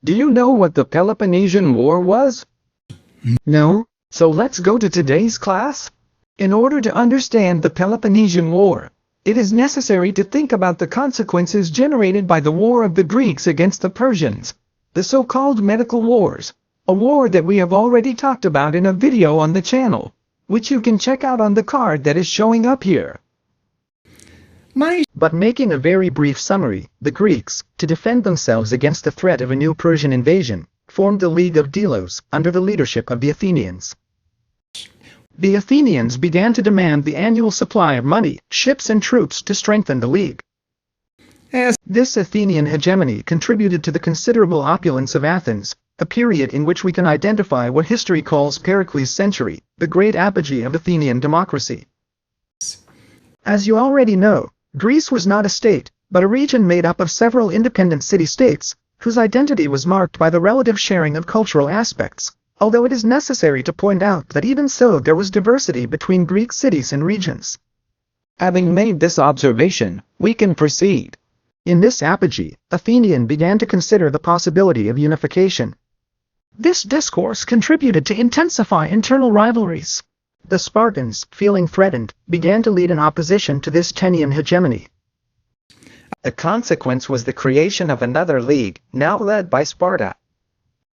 Do you know what the Peloponnesian War was? No? So let's go to today's class. In order to understand the Peloponnesian War, it is necessary to think about the consequences generated by the war of the Greeks against the Persians, the so-called medical wars, a war that we have already talked about in a video on the channel, which you can check out on the card that is showing up here. But making a very brief summary, the Greeks, to defend themselves against the threat of a new Persian invasion, formed the League of Delos under the leadership of the Athenians. The Athenians began to demand the annual supply of money, ships and troops to strengthen the League. As this Athenian hegemony contributed to the considerable opulence of Athens, a period in which we can identify what history calls Pericles' century, the great apogee of Athenian democracy. As you already know, Greece was not a state, but a region made up of several independent city-states, whose identity was marked by the relative sharing of cultural aspects, although it is necessary to point out that even so there was diversity between Greek cities and regions. Having made this observation, we can proceed. In this apogee, Athenians began to consider the possibility of unification. This discourse contributed to intensify internal rivalries. The Spartans, feeling threatened, began to lead an opposition to this Athenian hegemony. The consequence was the creation of another league, now led by Sparta.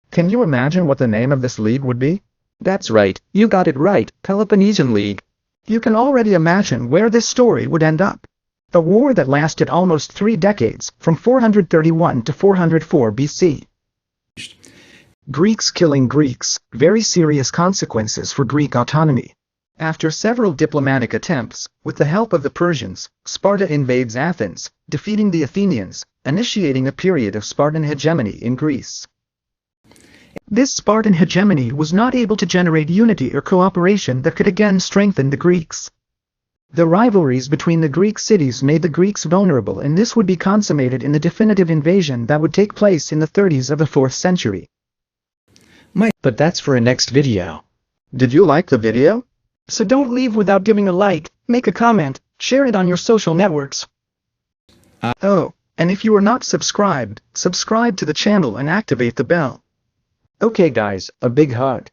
Can you imagine what the name of this league would be? That's right, you got it right, Peloponnesian League. You can already imagine where this story would end up. A war that lasted almost 3 decades, from 431 to 404 BC. Greeks killing Greeks, very serious consequences for Greek autonomy. After several diplomatic attempts, with the help of the Persians, Sparta invades Athens, defeating the Athenians, initiating a period of Spartan hegemony in Greece. This Spartan hegemony was not able to generate unity or cooperation that could again strengthen the Greeks. The rivalries between the Greek cities made the Greeks vulnerable, and this would be consummated in the definitive invasion that would take place in the 30s of the 4th century. But that's for a next video. Did you like the video? So don't leave without giving a like, make a comment, share it on your social networks. Oh, and if you are not subscribed, subscribe to the channel and activate the bell. Okay guys, a big hug.